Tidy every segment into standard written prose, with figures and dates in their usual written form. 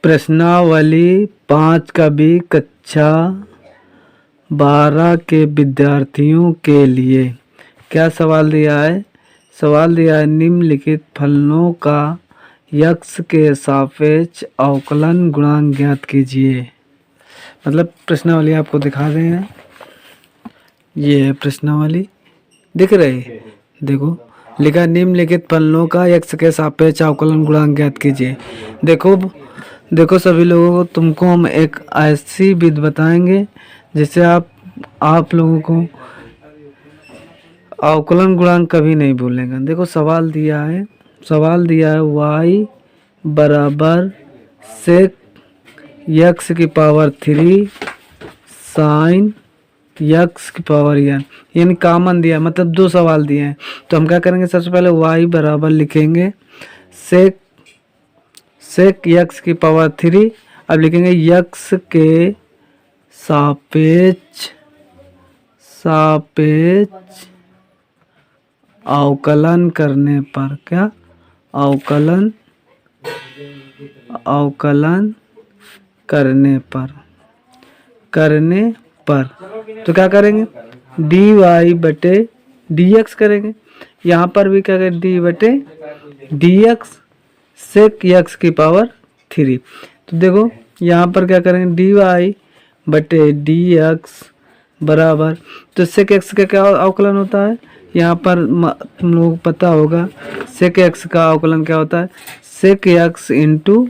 प्रश्नावली 5 का भी कक्षा 12 के विद्यार्थियों के लिए क्या सवाल दिया है? सवाल दिया है निम्नलिखित फलनों का x के सापेक्ष अवकलन गुणांक ज्ञात कीजिए। मतलब प्रश्नावली आपको दिखा रहे हैं, ये है प्रश्नावली, दिख रही है, देखो लिखा निम्नलिखित फलनों का x के सापेक्ष अवकलन गुणांक ज्ञात कीजिए। देखो सभी लोगों को, तुमको हम एक ऐसी विधि बताएंगे जिससे आप लोगों को अवकलन गुणांक कभी नहीं भूलेंगे। देखो सवाल दिया है y बराबर सेक x की पावर 3 साइन x की पावर n, यानी कॉमन दिया, मतलब 2 सवाल दिए हैं। तो हम क्या करेंगे, सबसे पहले y बराबर लिखेंगे सेक x की पावर 3, अब लिखेंगे x के सापेक्ष अवकलन करने पर, क्या अवकलन करने पर तो क्या करेंगे, dy बटे dx करेंगे। यहाँ पर भी क्या करेंगे, dy बटे dx सेक x की पावर 3। तो देखो यहाँ पर क्या करेंगे, dy बटे dx बराबर, तो सेक x का क्या अवकलन होता है, यहाँ पर तुम लोगों को पता होगा सेक x का अवकलन क्या होता है, सेक x इंटू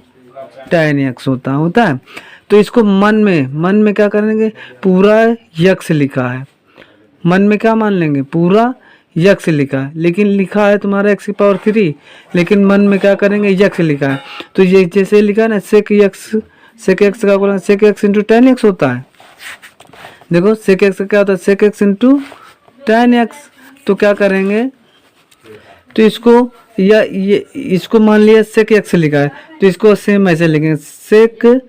tan x होता है। तो इसको मन में क्या करेंगे, पूरा x लिखा है, मन में क्या मान लेंगे, पूरा x लिखा है, लेकिन लिखा है तुम्हारा x की पावर 3, लेकिन मन में क्या करेंगे, x लिखा है। तो ये जैसे लिखा है ना, सेक x का अवकलन सेक x इंटू tan x होता है। देखो सेक x का क्या होता है, सेक x इंटू tan x। तो क्या करेंगे, तो इसको मान लिया सेक x लिखा है, तो इसको सेम ऐसे लिखेंगे सेक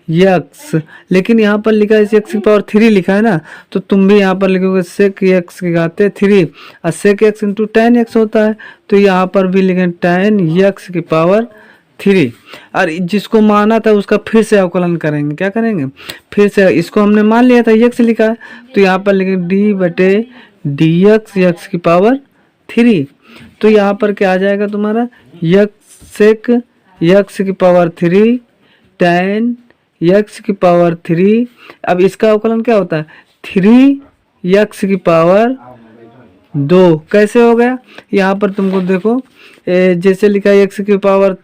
x, लेकिन यहाँ पर लिखा है x की पावर 3 लिखा है ना, तो तुम भी यहाँ पर लिखोगे सेक x की घाते 3 और सेक x इंटू tan x होता है, तो यहाँ पर भी लिखेंगे tan x की पावर 3। और जिसको माना था उसका फिर से अवकलन करेंगे, क्या करेंगे, फिर से इसको हमने मान लिया था x लिखा है, तो यहाँ पर लिखेंगे d बटे dx x की पावर 3। तो यहाँ पर क्या आ जाएगा तुम्हारा, सेक x की पावर 3 tan x की पावर 3। अब इसका अवकलन क्या होता है, 3x की पावर 2। कैसे हो गया, यहाँ पर तुमको देखो जैसे लिखा है x की पावर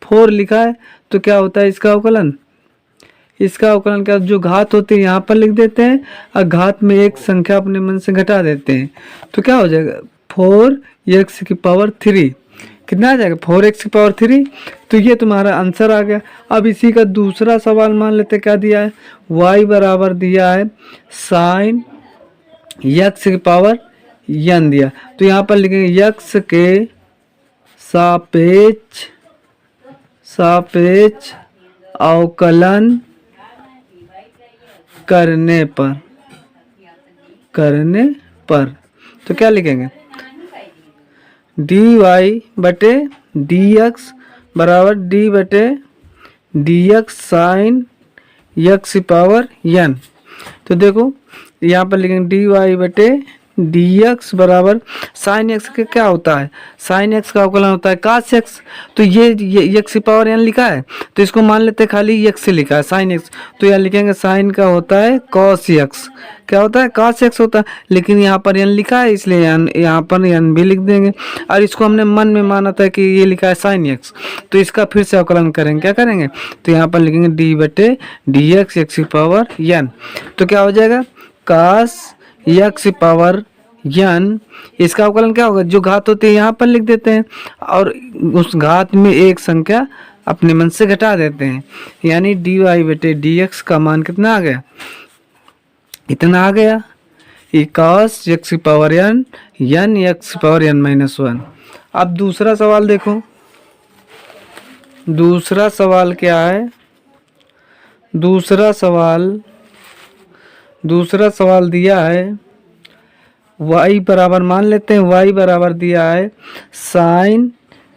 4 लिखा है, तो क्या होता है इसका अवकलन, क्या, जो घात होती है यहाँ पर लिख देते हैं और घात में एक संख्या अपने मन से घटा देते हैं, तो क्या हो जाएगा 4x की पावर 3, कितना आ जाएगा 4x की पावर 3। तो ये तुम्हारा आंसर आ गया। अब इसी का दूसरा सवाल मान लेते, क्या दिया है, y बराबर दिया है साइन x की पावर n दिया, तो यहाँ पर लिखेंगे x के सापेक्ष अवकलन करने पर तो क्या लिखेंगे, dy बटे dx बराबर d बटे dx साइन x की पावर n। तो देखो यहाँ पर लिखेंगे dy बटे dx बराबर साइन x का क्या होता है, साइन x का अवकलन होता है cos x। तो ये x की पावर n लिखा है, तो इसको मान लेते हैं खाली x से लिखा है साइन x, तो यहाँ लिखेंगे साइन का होता है cos x, क्या होता है cos x होता है, लेकिन यहाँ पर n लिखा है इसलिए यहाँ पर n भी लिख देंगे। और इसको हमने मन में माना था कि ये लिखा है साइन x, तो इसका फिर से अवकलन करेंगे, क्या करेंगे, तो यहाँ पर लिखेंगे d बटे dx x की पावर n। तो क्या हो जाएगा cos x की पावर n, इसका अवकलन क्या होगा, जो घात होती है यहाँ पर लिख देते हैं और उस घात में एक संख्या अपने मन से घटा देते हैं, यानी dy बटे dx का मान कितना आ गया, इतना आ गया, cos x की पावर n x की पावर n माइनस 1। अब दूसरा सवाल देखो, दूसरा सवाल क्या है, दूसरा सवाल दिया है y बराबर, मान लेते हैं y बराबर दिया है साइन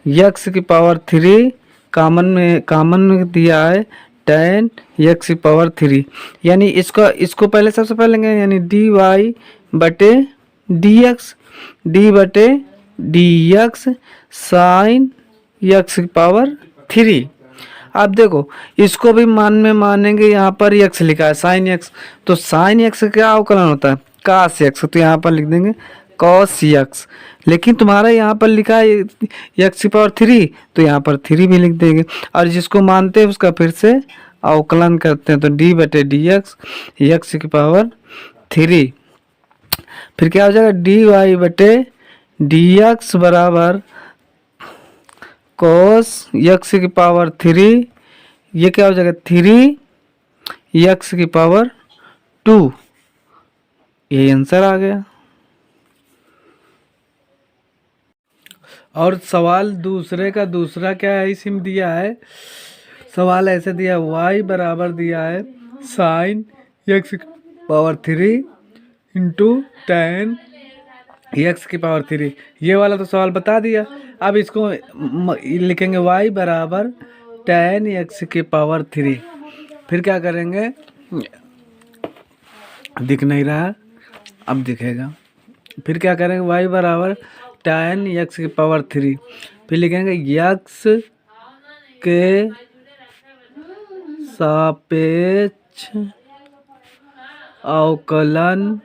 x की पावर 3 कॉमन में दिया है tan x की पावर 3, यानी इसको पहले सबसे पहले लेंगे, यानी dy बटे dx साइन x की पावर 3। अब देखो इसको भी मान में मानेंगे, यहाँ पर x लिखा है साइन x, तो साइन x क्या अवकलन होता है cos x, तो यहाँ पर लिख देंगे cos x। लेकिन तुम्हारा यहाँ पर लिखा है x की पावर 3, तो यहाँ पर 3 भी लिख देंगे, और जिसको मानते हैं उसका फिर से अवकलन करते हैं, तो d बटे डी एक्स की पावर 3। फिर क्या हो जाएगा dy बटे dx बराबर cos x की पावर 3, ये क्या हो जाएगा 3x की पावर 2, ये आंसर आ गया। और सवाल दूसरे का दूसरा क्या है, इसमें दिया है, सवाल ऐसे दिया y बराबर दिया है साइन x की पावर 3 इंटू tan x की पावर 3, ये वाला तो सवाल बता दिया। अब इसको लिखेंगे y बराबर tan x की पावर 3, फिर क्या करेंगे, दिख नहीं रहा, अब दिखेगा। फिर क्या करेंगे y बराबर tan x की पावर 3, फिर लिखेंगे x के सापेक्ष अवकलन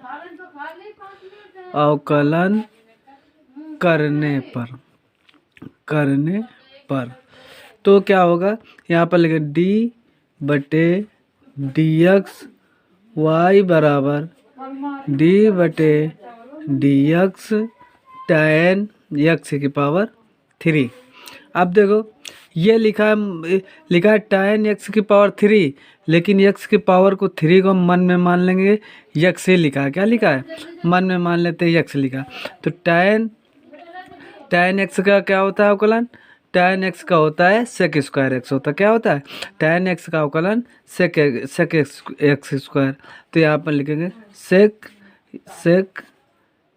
करने पर तो क्या होगा, यहाँ पर लिखे d बटे dx y बराबर d बटे dx tan x की पावर 3। अब देखो ये लिखा है tan x की पावर 3, लेकिन x की पावर को 3 को मन में मान लेंगे, x से लिखा है, क्या लिखा है मन में मान लेते हैं x लिखा, तो tan x का क्या होता है अवकलन, tan x का होता है sec स्क्वायर x होता है, क्या होता है tan x का अवकलन sec x स्क्वायर, तो यहाँ पर लिखेंगे sec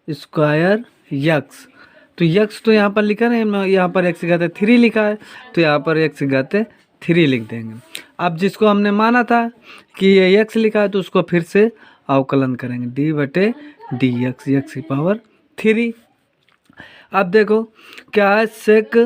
स्क्वायर x, तो x तो यहाँ पर लिखा नहीं, यहाँ पर x घाते 3 लिखा है, तो यहाँ पर x घाते 3 लिख देंगे। अब जिसको हमने माना था कि ये x लिखा है, तो उसको फिर से अवकलन करेंगे d बटे डी एक्स की पावर 3। अब देखो क्या है सेक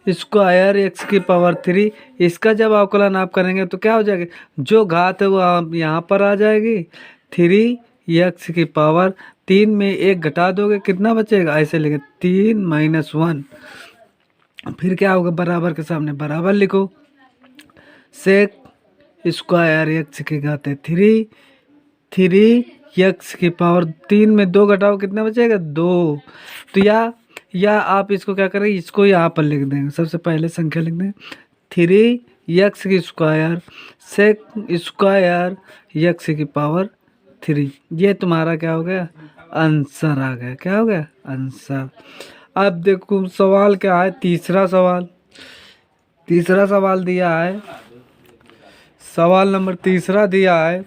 स्क्वायर एक्स की पावर 3, इसका जब अवकलन आप करेंगे तो क्या हो जाएगा, जो घात है वो आप यहाँ पर आ जाएगी, 3x की पावर 3 में 1 घटा दोगे कितना बचेगा, ऐसे लिखे 3 - 1, फिर क्या होगा बराबर के सामने बराबर लिखो, सेक स्क्वायर एक्स की घात है 3x की पावर 3 में 2 घटाओ कितना बचेगा 2, तो या आप इसको क्या करें, इसको यहाँ पर लिख देंगे, सबसे पहले संख्या लिख देंगे 3x की स्क्वायर सेक स्क्वायर एक्स की पावर 3, ये तुम्हारा क्या हो गया आंसर आ गया, क्या हो गया आंसर। अब देखो सवाल क्या है, तीसरा सवाल दिया है, सवाल नंबर तीसरा दिया है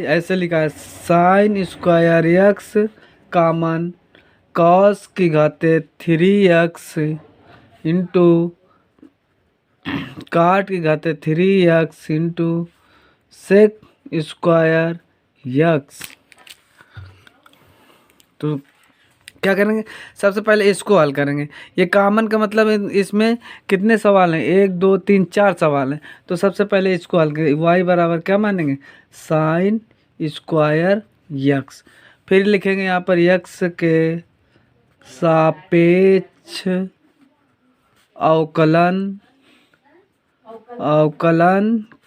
ऐसे लिखा है, sine square x common cos की घाते 3x इंटू काट की घाते 3x into sec square x. तो क्या करेंगे, सबसे पहले इसको हल करेंगे, ये कॉमन का मतलब इसमें कितने सवाल हैं, 1 2 3 4 सवाल हैं, तो सबसे पहले इसको हल करेंगे, y बराबर क्या मानेंगे साइन स्क्वायर एक्स, फिर लिखेंगे यहाँ पर x के सापेक्ष अवकलन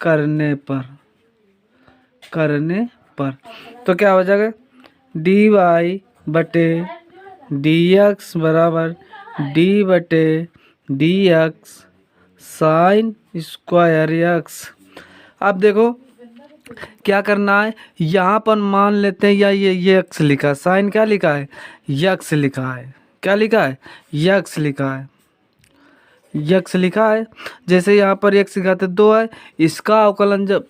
करने पर तो क्या हो जाएगा dy बटे dx बराबर d बटे dx साइन स्क्वायर एक्स। अब देखो क्या करना है, यहाँ पर मान लेते हैं या ये x लिखा है, साइन क्या लिखा है x लिखा है, क्या लिखा है x लिखा है, x लिखा है, जैसे यहाँ पर x घाते 2 है, इसका अवकलन जब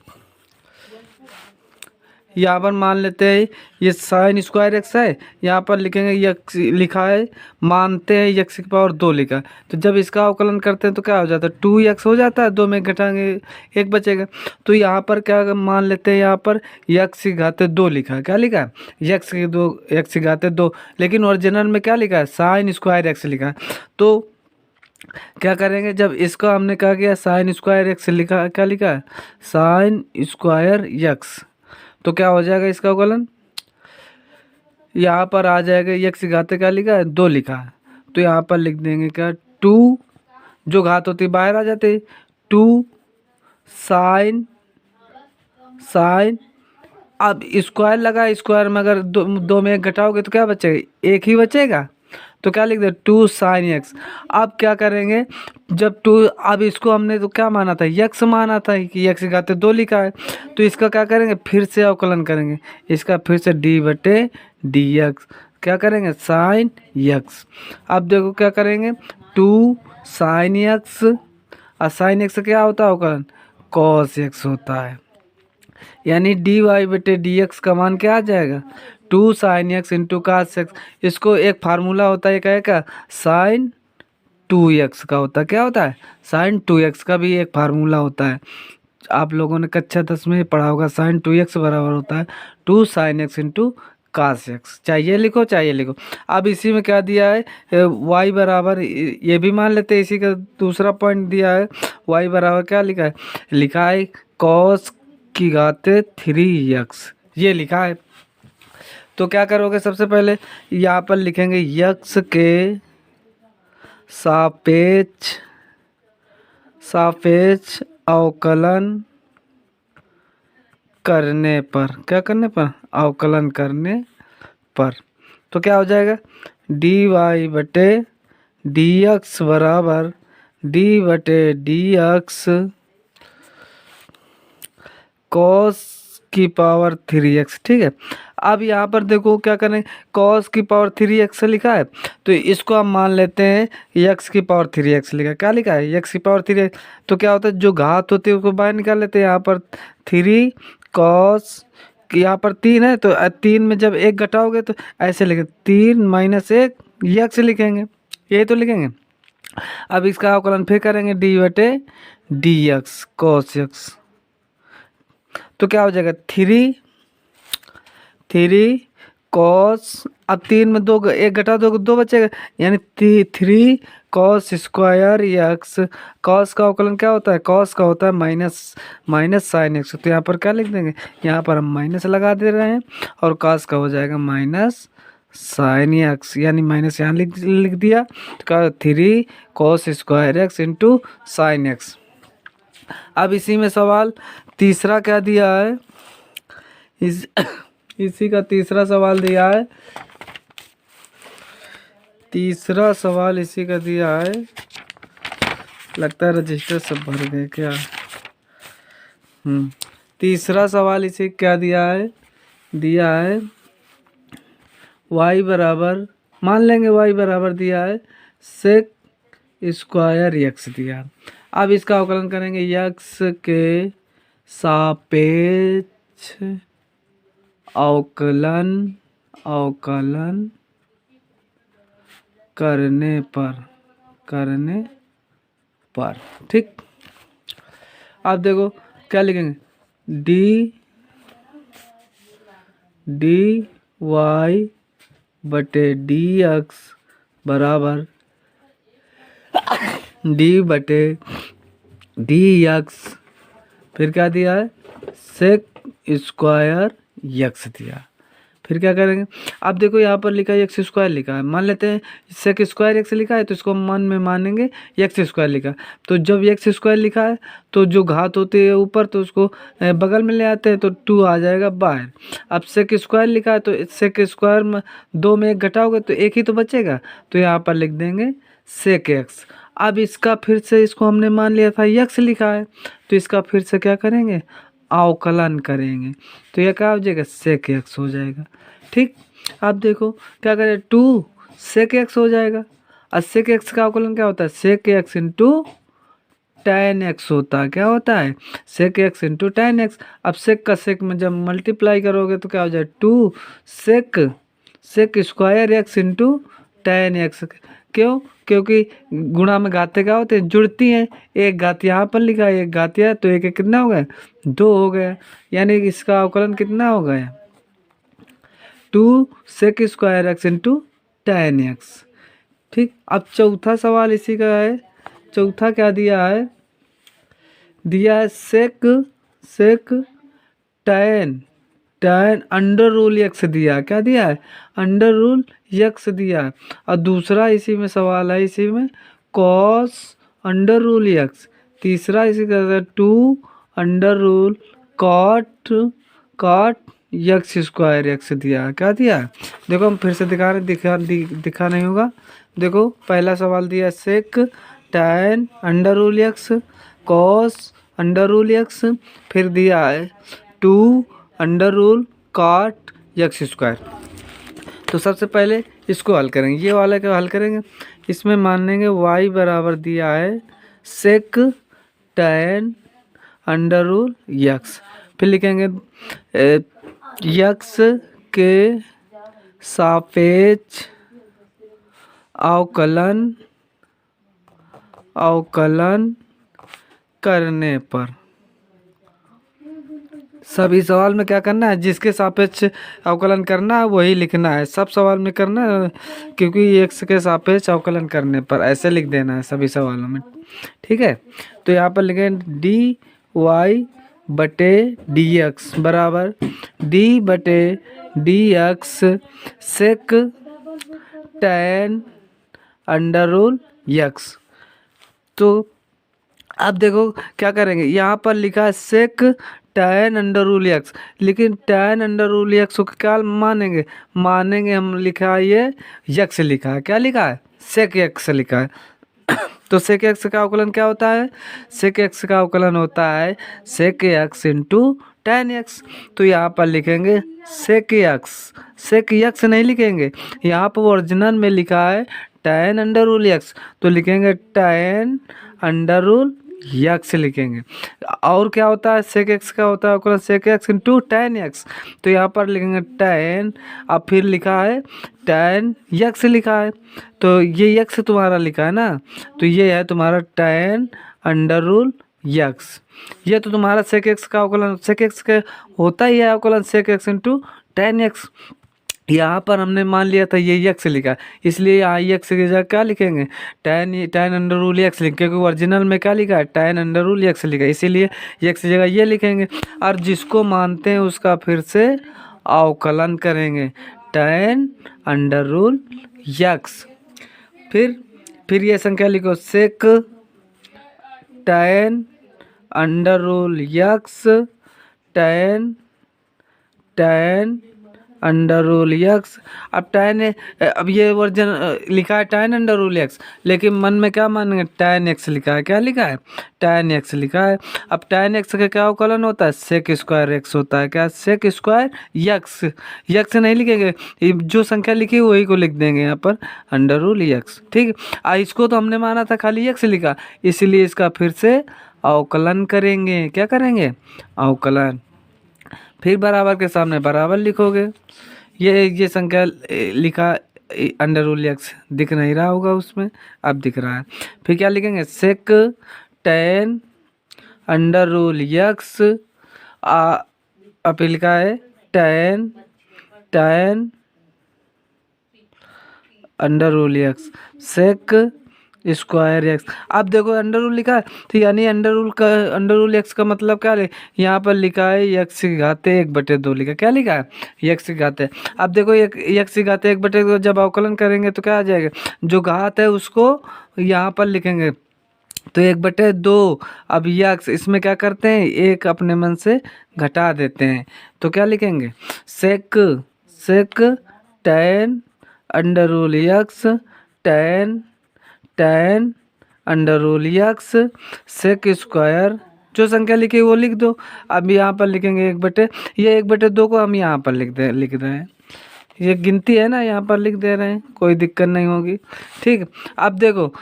यहाँ पर मान लेते हैं ये साइन स्क्वायर एक्स है, यहाँ पर लिखेंगे यक्स लिखा है, मानते हैं यक्स की पावर 2 लिखा है। तो जब इसका अवकलन करते हैं तो क्या हो जाता है, 2x हो जाता है, 2 में घटाएंगे 1 बचेगा। तो यहाँ पर क्या मान लेते हैं, यहाँ पर यक्स की घाते 2 लिखा है। क्या लिखा है, यक्स की घाते 2, लेकिन ओरिजिनल में क्या लिखा है, साइन स्क्वायर एक्स लिखा है। तो क्या करेंगे, जब इसका हमने कहा गया साइन स्क्वायर एक्स लिखा, क्या लिखा है, साइन स्क्वायर एक्स, तो क्या हो जाएगा इसका अवकलन, यहाँ पर आ जाएगा यक्स की घाते क्या लिखा है, 2 लिखा है। तो यहाँ पर लिख देंगे क्या, 2 जो घात होती बाहर आ जाते, 2 साइन साइन, अब स्क्वायर लगा, स्क्वायर में अगर 2 में 1 घटाओगे तो क्या बचेगा, 1 ही बचेगा। तो क्या लिख दे, 2 साइन एक्स। अब क्या करेंगे, जब 2, अब इसको हमने तो क्या माना था, यक्स माना था कि यक्स की घाते 2 लिखा है। तो इसका क्या करेंगे, फिर से अवकलन करेंगे, इसका फिर से डी बटे डी एक्स, क्या करेंगे, साइन यक्स। अब देखो क्या करेंगे, 2 साइन एक्स, और साइन एक्स क्या होता है अवकलन, कॉस एक्स होता है। यानी डी वाई बटे डी एक्स का मान क्या आ जाएगा, 2 sine x into cos x. इसको एक फार्मूला होता है क्या का, साइन 2x का होता है, क्या होता है, साइन 2x का भी एक फार्मूला होता है। आप लोगों ने कक्षा 10 में पढ़ा होगा, साइन 2x बराबर होता है 2 sine x into cos x. चाहिए लिखो, चाहिए लिखो। अब इसी में क्या दिया है, y बराबर, ये भी मान लेते हैं, इसी का दूसरा पॉइंट दिया है, y बराबर क्या लिखा है कॉस की घाते 3x, ये लिखा है। तो क्या करोगे, सबसे पहले यहाँ पर लिखेंगे यक्स के सापेक्ष अवकलन करने पर, क्या करने पर, अवकलन करने पर। तो क्या हो जाएगा, डी वाई बटे डी एक्स बराबर डी बटे डी एक्स कॉस की पावर 3x, ठीक है। अब यहाँ पर देखो क्या करें, कॉस की पावर 3x लिखा है, तो इसको हम मान लेते हैं x की पावर 3x लिखा है। क्या लिखा है, x की पावर 3x। तो क्या होता है, जो घात होती है उसको बाहर निकाल लेते हैं, यहाँ पर 3 कॉस, यहाँ पर 3 है, तो 3 में जब 1 घटाओगे तो ऐसे लिखेंगे 3 माइनस 1 x लिखेंगे, यही तो लिखेंगे। अब इसका अवकलन फिर करेंगे, डी बटे डी एक्स कॉस एक्स, तो क्या हो जाएगा 3 कॉस, अब 3 में 2 1 घटा दो 2 बचेगा, यानी 3 कॉस स्क्वायर एक्स। कॉस का अवकलन क्या होता है, कॉस का होता है माइनस साइन एक्स। तो यहाँ पर क्या लिख देंगे, यहाँ पर हम माइनस लगा दे रहे हैं, और कॉस का हो जाएगा माइनस साइन एक्स, यानी माइनस यहाँ लिख दिया। तो क्या, 3 cos square x into sine x. अब इसी में सवाल तीसरा क्या दिया है, इसी का तीसरा सवाल दिया है, तीसरा सवाल इसी का दिया है। लगता है रजिस्टर सब भर गए क्या। तीसरा सवाल इसे क्या दिया है y बराबर, मान लेंगे y बराबर दिया है सेक स्क्वायर एक्स दिया। अब इसका अवकलन करेंगे, यक्स के सापेक्ष अवकलन करने पर, ठीक। अब देखो क्या लिखेंगे, डी वाई बटे डी एक्स बराबर डी बटे डी एक्स, फिर क्या दिया है, सेक स्क्वायर यक्स दिया। फिर क्या करेंगे, अब देखो यहाँ पर लिखा है एक्स स्क्वायर लिखा है, मान लेते हैं सेक स्क्वायर एक्स लिखा है, तो इसको मन में मानेंगे एक्स स्क्वायर लिखा है। तो जब एक्स स्क्वायर लिखा है तो जो घात होती है ऊपर, तो उसको बगल में ले आते हैं, तो 2 आ जाएगा बाहर। अब सेक स्क्वायर लिखा है, तो सेक स्क्वायर में 2 में 1 घटाओगे तो 1 ही तो बचेगा, तो यहाँ पर लिख देंगे सेक एक्स। अब इसका फिर से, इसको हमने मान लिया था यक्स लिखा है, तो इसका फिर से क्या करेंगे, अवकलन करेंगे, तो यह क्या हो जाएगा, सेक एक्स हो जाएगा, ठीक। अब देखो क्या करें, 2 सेक एक्स हो जाएगा, और सेक एक्स का अवकलन क्या होता है, sec x into tan x होता है। क्या होता है? sec x into tan x। अब sec का sec में जब मल्टीप्लाई करोगे तो क्या हो जाए? 2 sec square x into tan x। क्यों? क्योंकि गुणा में घातें क्या होते हैं? जुड़ती हैं। एक घात यहाँ पर लिखा है, एक घात यहाँ, तो एक कितना हो गया? 2 हो गया। यानी कि इसका अवकलन कितना हो गया? 2 sec square x into tan x। ठीक। अब चौथा सवाल इसी का है। चौथा क्या दिया है? दिया है sec tan under root x दिया है। क्या दिया है? अंडर रूल एक्स दिया है। और दूसरा इसी में सवाल है, इसी में कॉस अंडर रूल एक्स। तीसरा इसी का 2 under root cot x square x दिया है। क्या दिया है? देखो हम फिर से दिखा नहीं होगा। देखो पहला सवाल दिया sec tan under root x cos under root x, फिर दिया है 2 under root cot x square. तो सबसे पहले इसको हल करेंगे, ये वाला का हल करेंगे। इसमें मान लेंगे y बराबर दिया है sec tan under root x. फिर लिखेंगे एक्स के सापेक्ष अवकलन करने पर। सभी सवाल में क्या करना है? जिसके सापेक्ष अवकलन करना है वही लिखना है। सब सवाल में करना है, क्योंकि एक्स के सापेक्ष अवकलन करने पर ऐसे लिख देना है सभी सवालों में। ठीक है। तो यहाँ पर लिखें डी वाई बटे डी एक्स बराबर डी बटे d x sec tan under root x. तो अब देखो क्या करेंगे, यहाँ पर लिखा है sec tan under root x, लेकिन tan अंडर रूल एक्स को क्या मानेंगे हम? लिखा है ये यक्स लिखा है। क्या लिखा है? सेक एक्स लिखा है। तो सेक एक्स का अवकलन क्या होता है? सेक एक्स का अवकलन होता है sec x into tan x. तो यहाँ पर लिखेंगे सेक एक्स नहीं लिखेंगे, यहाँ पर ओरिजिनल में लिखा है tan अंडर रूल एक्स, तो लिखेंगे tan अंडर रूल एक्स लिखेंगे। और क्या होता है? सेक एक्स का होता है अवकलन sec x into tan x. तो यहाँ पर लिखेंगे tan, अब फिर लिखा है tan एक्स लिखा है, तो ये एक्स तुम्हारा लिखा है ना, तो ये है तुम्हारा tan अंडर रूल एक्स। ये तो तुम्हारा सेक एक्स का अवकलन, सेक एक्स का होता ही है अवकलन sec x into tan x. यहाँ पर हमने मान लिया था ये एक्स लिखा है, इसलिए यहाँ एक्स की जगह क्या लिखेंगे? tan अंडर रूल एक्स लिखेंगे, क्योंकि ओरिजिनल में क्या लिखा है? tan अंडर रूल एक्स लिखा है, इसीलिए एक्स की जगह ये लिखेंगे। और जिसको मानते हैं उसका फिर से अवकलन करेंगे tan अंडर रूल एक्स। फिर ये संख्या लिखो सेक tan under root x tan under root x. अब ये वर्जन लिखा है tan अंडर रूल एक्स, लेकिन मन में क्या मानेंगे? tan एक्स लिखा है। क्या लिखा है? tan एक्स लिखा है। अब tan एक्स का क्या अवकलन होता है? सेक स्क्वायर एक्स होता है। क्या? सेक स्क्वायर एक्स नहीं लिखेंगे, जो संख्या लिखी है वही को लिख देंगे यहाँ पर अंडर रूल एक्स। ठीक। इसको तो हमने माना था खाली एक्स लिखा, इसीलिए इसका फिर से अवकलन करेंगे। क्या करेंगे? अवकलन। फिर बराबर के सामने बराबर लिखोगे। ये संख्या लिखा अंडर रूल एक्स दिख नहीं रहा होगा उसमें, अब दिख रहा है। फिर क्या लिखेंगे? Sec tan under root x, अब लिखा है tan under root x sec square x. अब देखो अंडर रूल लिखा है, तो यानी अंडर रूल एक्स का मतलब क्या है? यहाँ पर लिखा है एक्स की घाते 1/2 लिखा। क्या लिखा है? एक्स की घाते। अब देखो एक्स की घाते 1/2 जब अवकलन करेंगे तो क्या आ जाएगा? जो घात है उसको यहाँ पर लिखेंगे, तो 1/2। अब एक्स इसमें क्या करते हैं? एक अपने मन से घटा देते हैं, तो क्या लिखेंगे? Sec tan under root x tan under root x sec square, जो संख्या लिखी है वो लिख दो। अब यहाँ पर लिखेंगे 1/2 को हम यहाँ पर लिख रहे हैं, ये गिनती है ना, यहाँ पर लिख दे रहे हैं, कोई दिक्कत नहीं होगी। ठीक। अब देखो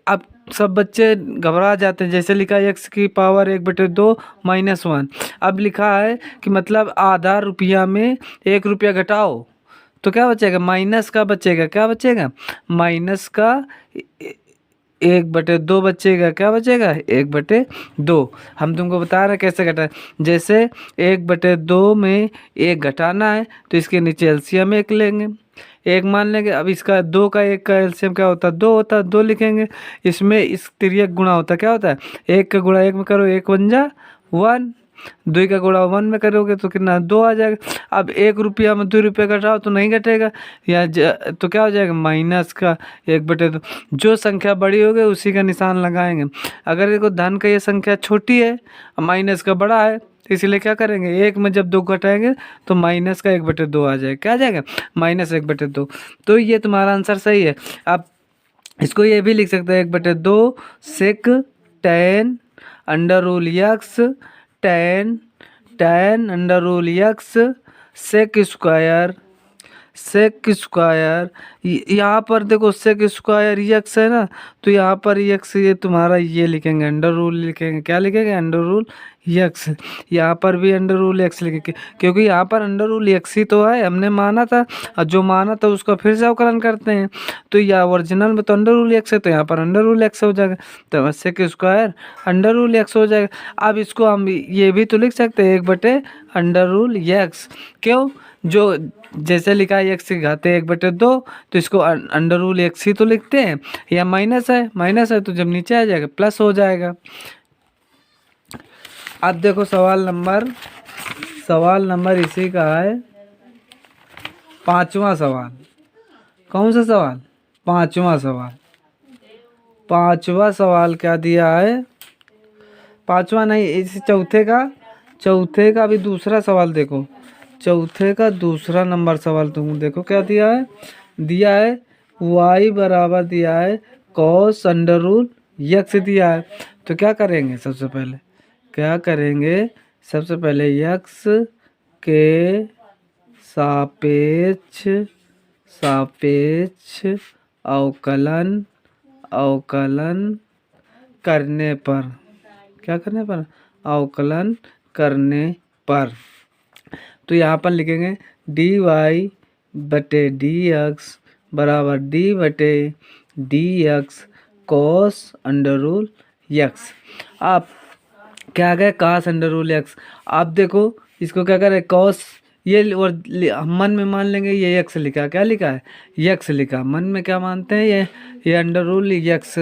अब सब बच्चे घबरा जाते हैं। जैसे लिखा है x की पावर 1/2 -1। अब लिखा है कि मतलब आधा रुपया में 1 रुपया घटाओ तो क्या बचेगा, माइनस का बचेगा, क्या बचेगा, माइनस का 1/2 बचेगा, क्या बचेगा 1/2। हम तुमको बता रहे हैं कैसे घटाए। जैसे 1/2 में 1 घटाना है तो इसके नीचे एलसीएम 1 लेंगे, 1 मान लेंगे। अब इसका 2 का 1 का एलसीएम क्या होता है, 2 होता है, 2 लिखेंगे। इसमें इस तिर्यक गुणा होता है, क्या होता है, 1 का गुणा 1 में करो, 1 1 जा 1, 2 का गुणा 1 में करोगे तो कितना 2 आ जाएगा। अब 1 रुपया में 2 रुपये घटाओ तो नहीं घटेगा, या तो क्या हो जाएगा, माइनस का 1/2। जो संख्या बड़ी हो गई उसी का निशान लगाएंगे। अगर देखो धन का ये संख्या छोटी है, माइनस का बड़ा है, तो इसलिए क्या करेंगे, 1 में जब 2 घटाएंगे तो माइनस का 1/2 आ जाएगा, क्या आ जाएगा, -1/2। तो ये तुम्हारा आंसर सही है। अब इसको ये भी लिख सकते हैं 1/2 sec tan under root x, tan under root x sec square, sec square. यहाँ पर देखो सेक स्क्वायर यक्स है ना, तो यहाँ पर यक्स ये तुम्हारा ये लिखेंगे, अंडर रूल लिखेंगे, क्या लिखेंगे, अंडर रूल यक्स। यहाँ पर भी अंडर रूल एक्स लिखेंगे, क्योंकि यहाँ पर अंडर रूल एक्स ही तो है, हमने माना था, और जो माना था उसका फिर से अवकलन करते हैं। तो यह ओरिजिनल में तो अंडर रूल एक्स है, तो यहाँ पर अंडर रूल एक्स हो जाएगा, तो sec square under root x हो जाएगा। अब इसको हम ये भी तो लिख सकते हैं 1/अंडर रूल एक्स। क्यों, जो जैसे लिखा है एक्स की घाते 1/2, तो इसको अंडर रूल एक्स ही तो लिखते हैं। या माइनस है, माइनस है तो जब नीचे आ जाएगा प्लस हो जाएगा। अब देखो सवाल नंबर इसी का है 5वां सवाल। कौन सा सवाल, 5वां सवाल। 5वां सवाल क्या दिया है, 5वां नहीं, इस चौथे का भी दूसरा सवाल देखो। चौथे का दूसरा नंबर सवाल तुम देखो क्या दिया है, y बराबर दिया है cos अंडर रूल यक्स दिया है। तो क्या करेंगे, सबसे पहले यक्स के सापेक्ष अवकलन करने पर, क्या करने पर, अवकलन करने पर। तो यहाँ पर लिखेंगे dy/dx बराबर d/dx cos under root x. आप क्या गए, cos अंडर रूल यक्स। आप देखो इसको क्या करें, cos ये, और मन में मान लेंगे ये यक्स लिखा, क्या लिखा है, यक्स लिखा। मन में क्या मानते हैं, ये अंडर रूल यक्स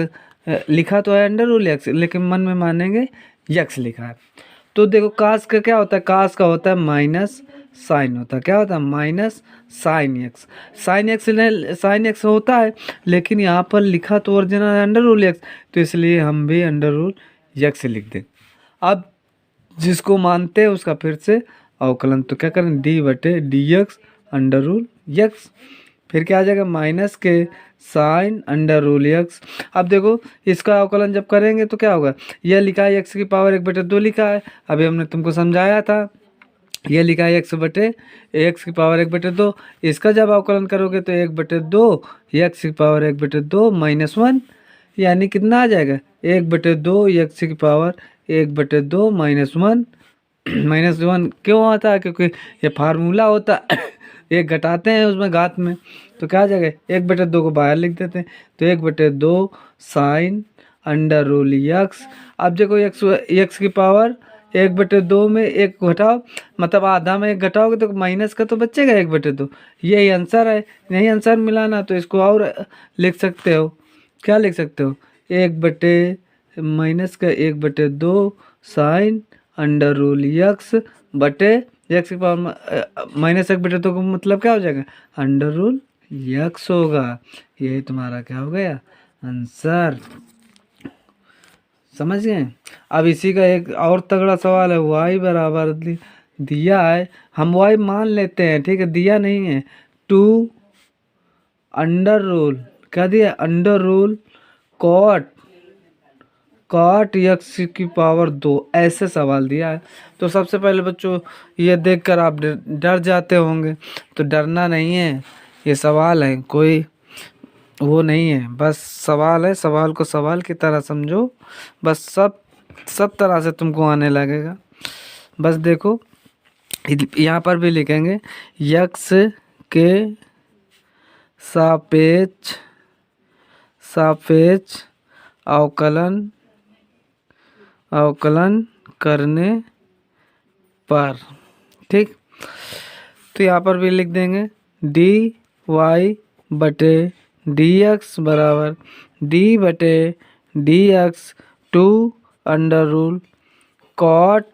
लिखा तो है, अंडर रूल यक्स, लेकिन मन में मानेंगे यक्स लिखा है। तो देखो कास का क्या होता है, कास का होता है माइनस साइन होता है, क्या होता है, minus sine x. Sine x होता है, लेकिन यहाँ पर लिखा तो ओरिजिनल अंडर रूल एक्स, तो इसलिए हम भी अंडर रूल यक्स लिख दें। अब जिसको मानते हैं उसका फिर से अवकलन, तो क्या करें, d/dx अंडर रूल यक्स, फिर क्या आ जाएगा, माइनस के साइन अंडर रूल यक्स। अब देखो इसका अवकलन जब करेंगे तो क्या होगा, यह लिखा है x की पावर 1/2 लिखा है, अभी हमने तुमको समझाया था। यह लिखा है x की पावर 1/2, इसका जब अवकलन करोगे तो 1/2 x की पावर 1/2 -1, यानी कितना आ जाएगा, 1/2 x की पावर 1/2 -1। -1 क्यों आता है, क्योंकि ये फार्मूला होता है, एक घटाते हैं उसमें घात में, तो क्या आ जाएगा, 1/2 को बाहर लिख देते हैं, तो 1/2 साइन अंडर रूल यक्स। अब देखो x की पावर 1/2 में 1 घटाओ, मतलब आधा में 1 घटाओगे तो माइनस का तो बचेगा 1/2। यही आंसर है, यही आंसर मिलाना, तो इसको और लिख सकते हो, क्या लिख सकते हो, माइनस का 1/2 साइन अंडर रूल यक्स बटे यक्स की पावर माइनस 1/2 का मतलब क्या हो जाएगा, अंडर रूल यक्स होगा। यही तुम्हारा क्या हो गया, आंसर। समझ गए। अब इसी का एक और तगड़ा सवाल है, y बराबर दिया है, हम y मान लेते हैं, ठीक है, दिया नहीं है, 2 अंडर रूल, क्या दिया, अंडर रूल कॉट यक्स की पावर 2, ऐसे सवाल दिया है। तो सबसे पहले बच्चों ये देखकर आप डर जाते होंगे, तो डरना नहीं है, ये सवाल है, कोई वो नहीं है, बस सवाल है, सवाल को सवाल की तरह समझो, बस सब तरह से तुमको आने लगेगा। बस देखो यहाँ पर भी लिखेंगे यक्स के सापेक्ष सापेक्ष अवकलन अवकलन करने पर, ठीक। तो यहाँ पर भी लिख देंगे डी वाई बटे डी एक्स बराबर डी बटे d x two under root cot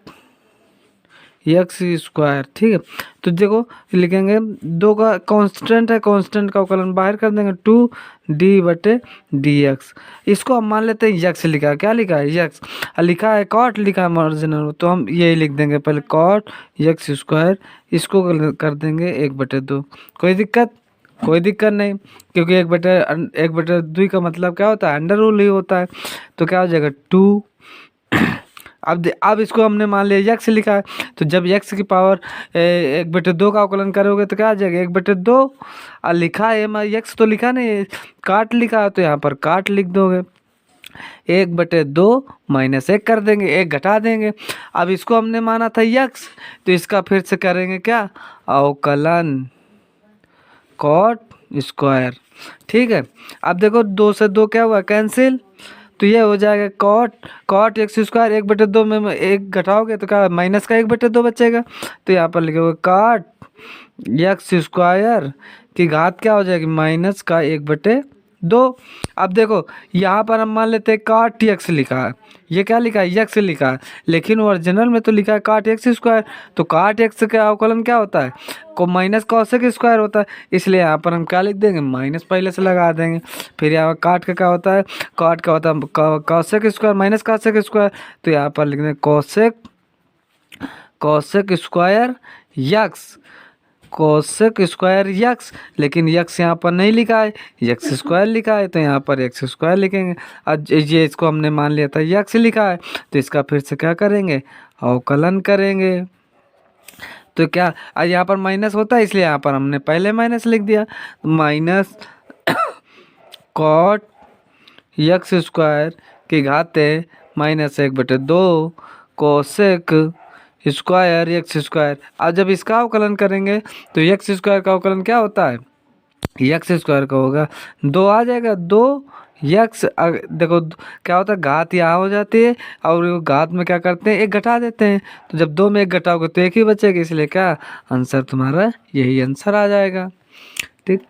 x square, ठीक है। तो देखो लिखेंगे दो का कांस्टेंट है, कांस्टेंट का अवकलन बाहर कर देंगे टू डी बटे डी एक्स। इसको हम मान लेते हैं यक्स लिखा है, क्या लिखा है एक्स, लिखा है कॉट लिखा है मार्जिनल, तो हम यही लिख देंगे पहले कॉट एक्स स्क्वायर, इसको कर देंगे 1/2। कोई दिक्कत नहीं, क्योंकि 1/2 का मतलब क्या होता है, अंडर रूल ही होता है। तो क्या हो जाएगा 2। अब इसको हमने मान लिया यक्स लिखा है, तो जब यक्स की पावर 1/2 का अवकलन करोगे तो क्या आ जाएगा 1/2। और लिखा है यक्स तो लिखा नहीं, काट लिखा है, तो यहाँ पर काट लिख दोगे 1/2 -1 कर देंगे, 1 घटा देंगे। अब इसको हमने माना था यक्स, तो इसका फिर से करेंगे क्या, अवकलन कॉट स्क्वायर, ठीक है। अब देखो 2 से 2 क्या हुआ, कैंसिल, तो ये हो जाएगा कॉट एक्स स्क्वायर 1/2 में 1 घटाओगे तो क्या माइनस का 1/2 बचेगा। तो यहाँ पर लिखोगे कॉट एक्स स्क्वायर की घात क्या हो जाएगी, माइनस का 1/2। अब देखो यहाँ पर हम मान लेते हैं कॉट एक्स लिखा है, ये क्या लिखा है यक्स लिखा है, लेकिन ओरिजिनल में तो लिखा है कॉट एक्स स्क्वायर। तो कॉट एक्स का अवकलन क्या होता है, को माइनस कॉसेक स्क्वायर होता है, इसलिए यहाँ पर हम क्या लिख देंगे, माइनस पहले से लगा देंगे। फिर यहाँ काट का क्या होता है, कॉट का होता है cosec square minus cosec square, तो यहाँ पर लिख देंगे cosec square x, cosec square x, लेकिन यक्स यहाँ पर नहीं लिखा है, यक्स स्क्वायर लिखा है, तो यहाँ पर एक्स स्क्वायर लिखेंगे। अब ये इसको हमने मान लिया था यक्स लिखा है, तो इसका फिर से क्या करेंगे, अवकलन करेंगे। तो क्या आज यहाँ पर माइनस होता है, इसलिए यहाँ पर हमने पहले माइनस लिख दिया, माइनस कॉट एक्स स्क्वायर की घातें -1/2 कोसेक स्क्वायर एक्स स्क्वायर। अब जब इसका अवकलन करेंगे तो एक्स स्क्वायर का अवकलन क्या होता है, एक्स स्क्वायर का होगा 2 आ जाएगा, 2 यक्स। देखो क्या होता है, घात यहाँ हो जाती है और घात में क्या करते हैं 1 घटा देते हैं, तो जब 2 में 1 घटाओगे तो 1 ही बचेगा, इसलिए क्या आंसर तुम्हारा यही आंसर आ जाएगा, ठीक।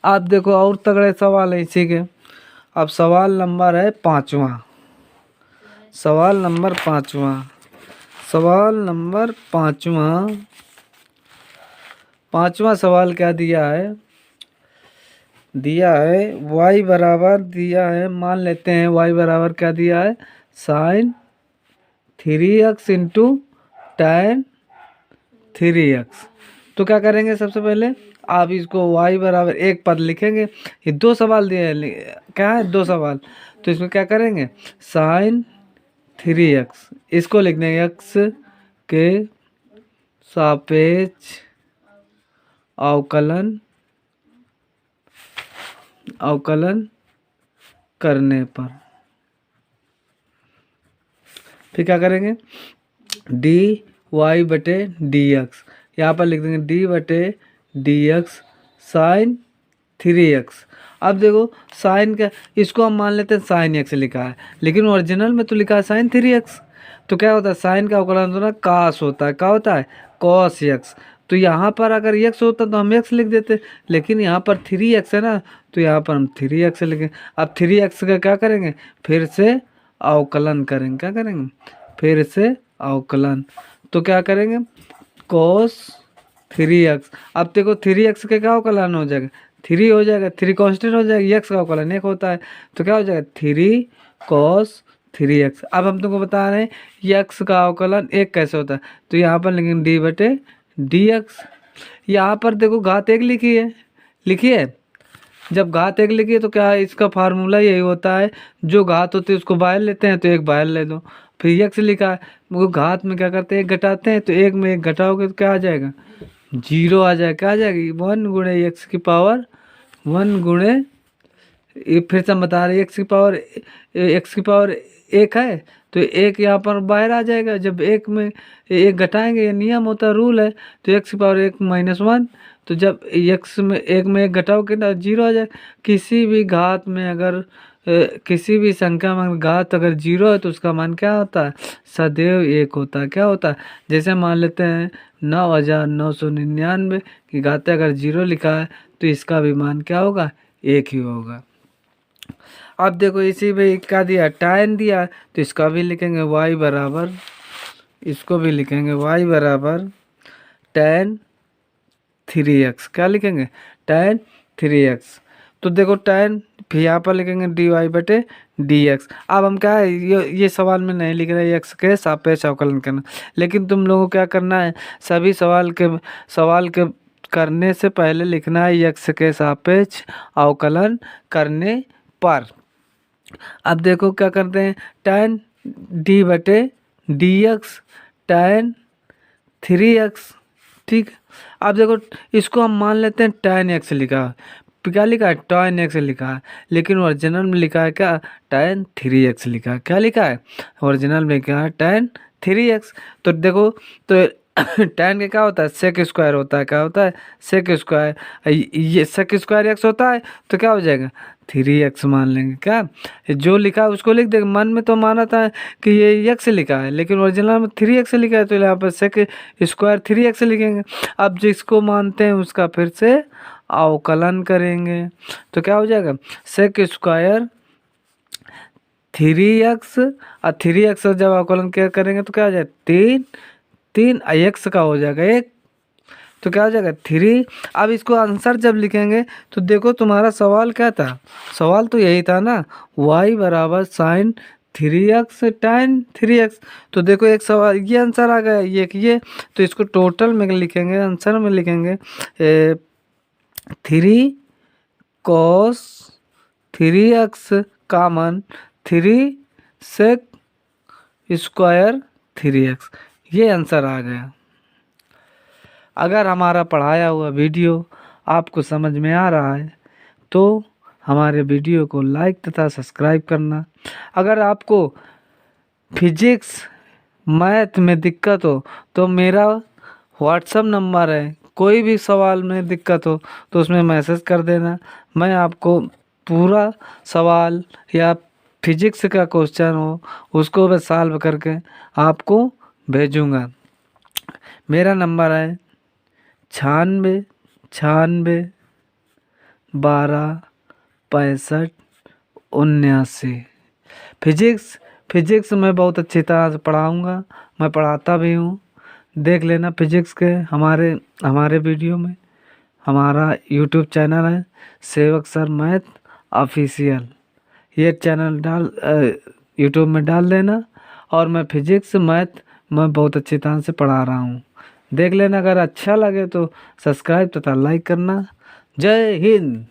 आप देखो और तगड़े सवाल है इसी के। अब सवाल नंबर है 5वां, सवाल नंबर 5वां, सवाल नंबर 5वां। 5वां सवाल क्या दिया है, दिया है y बराबर दिया है, मान लेते हैं y बराबर क्या दिया है, sign 3x into tan 3x। तो क्या करेंगे, सबसे पहले आप इसको y बराबर एक पद लिखेंगे, ये 2 सवाल दिए हैं, क्या है 2 सवाल, तो इसको क्या करेंगे साइन 3x, इसको लिख देंगे x के सापेक्ष अवकलन करने पर। फिर क्या करेंगे डी वाई बटे डी एक्स, यहाँ पर लिख देंगे डी बटे डी एक्स साइन 3x। अब देखो साइन का, इसको हम मान लेते हैं साइन एक्स लिखा है, लेकिन ओरिजिनल में तो लिखा है साइन 3x। तो क्या होता है, साइन का अवकलन होता है कास होता है, क्या होता है कॉस एक्स। तो यहाँ पर अगर x होता तो हम x लिख देते, लेकिन यहाँ पर 3x है ना, तो यहाँ पर हम 3x लिखें। अब 3x का क्या करेंगे, फिर से अवकलन करेंगे, क्या करेंगे फिर से अवकलन, तो क्या करेंगे cos 3x। अब देखो 3x का क्या अवकलन हो जाएगा, 3 हो जाएगा, 3 कांस्टेंट हो जाएगा, x का अवकलन 1 होता है, तो क्या हो जाएगा 3 cos 3x। अब हम तुमको बता रहे हैं x का अवकलन 1 कैसे होता है, तो यहाँ पर लिखेंगे डी बटे डी एक्स। यहाँ पर देखो घात 1 लिखी है, जब घात 1 लिखी है तो क्या है, इसका फार्मूला यही होता है, जो घात होती है उसको बाहर लेते हैं तो 1 बाहर ले दो। फिर x लिखा है, वो घात में क्या करते हैं 1 घटाते हैं, तो 1 में 1 घटाओगे तो क्या आ जाएगा 0 आ जाएगा, क्या आ जाएगी 1 × x की पावर 1 गुणे, ये फिर से हम बता रहे हैं, एक्स की पावर 1 है तो 1 यहाँ पर बाहर आ जाएगा। जब 1 में 1 घटाएंगे, ये नियम होता है, रूल है। तो एक्स की पावर 1 माइनस 1, तो जब एक्स में 1 में 1 घटाओगे ना 0 आ जाए। किसी भी घात में अगर किसी भी संख्या में घात अगर 0 है तो उसका मान क्या होता है? सदैव 1 होता है। क्या होता है? जैसे मान लेते हैं 9,999 की घात अगर 0 लिखा है तो इसका भी मान क्या होगा? 1 ही होगा। अब देखो इसी में क्या दिया? tan दिया, तो इसका भी लिखेंगे y बराबर, इसको भी लिखेंगे y बराबर tan 3x। क्या लिखेंगे? tan 3x। तो देखो tan, फिर यहाँ पर लिखेंगे dy/dx। अब हम क्या है, ये सवाल में नहीं लिख रहे x के सापेक्ष अवकलन करना, लेकिन तुम लोगों को क्या करना है, सभी सवाल के करने से पहले लिखना है x के सापेक्ष अवकलन करने पर। अब देखो क्या करते हैं, tan d/dx tan 3x। ठीक। अब देखो इसको हम मान लेते हैं tan x लिखा है, क्या लिखा है? tan x लिखा है, लेकिन ओरिजिनल में लिखा है क्या? tan 3x लिखा है। क्या लिखा है? ओरिजिनल में लिखा है tan 3x। तो देखो, तो tan का क्या होता है? सेक स्क्वायर होता है। क्या होता है? Sec square. ये सेक स्क्वायर x होता है, तो क्या हो जाएगा? 3x मान लेंगे। क्या जो लिखा है उसको लिख देंगे। मन में तो माना था कि ये x लिखा है, लेकिन ओरिजिनल में 3x लिखा है, तो यहाँ पर सेक स्क्वायर 3x लिखेंगे। अब जिसको मानते हैं उसका फिर से अवकलन करेंगे, तो क्या हो जाएगा? सेक स्क्वायर 3x, और 3x जब अवकलन क्या करेंगे तो क्या हो जाएगा? 3 x का हो जाएगा 1, तो क्या हो जाएगा? 3। अब इसको आंसर जब लिखेंगे तो देखो तुम्हारा सवाल क्या था? सवाल तो यही था ना, y बराबर sin 3x tan 3x। तो देखो एक सवाल, ये आंसर आ गया, ये तो इसको टोटल में लिखेंगे, आंसर में लिखेंगे 3 cos 3x का मान 3 sec स्क्वायर 3x, ये आंसर आ गया। अगर हमारा पढ़ाया हुआ वीडियो आपको समझ में आ रहा है तो हमारे वीडियो को लाइक तथा सब्सक्राइब करना। अगर आपको फिजिक्स मैथ में दिक्कत हो तो मेरा व्हाट्सएप नंबर है, कोई भी सवाल में दिक्कत हो तो उसमें मैसेज कर देना। मैं आपको पूरा सवाल या फिजिक्स का क्वेश्चन हो उसको मैं सॉल्व करके आपको भेजूँगा। मेरा नंबर है 96 96 12 65 79। फिजिक्स मैं बहुत अच्छी तरह से पढ़ाऊँगा, मैं पढ़ाता भी हूँ। देख लेना फिजिक्स के हमारे वीडियो में। हमारा यूट्यूब चैनल है सेवक सर मैथ ऑफिशियल, ये चैनल यूट्यूब में डाल देना। और मैं फिजिक्स मैथ मैं बहुत अच्छी तरह से पढ़ा रहा हूँ, देख लेना। अगर अच्छा लगे तो सब्सक्राइब तथा लाइक करना। जय हिंद।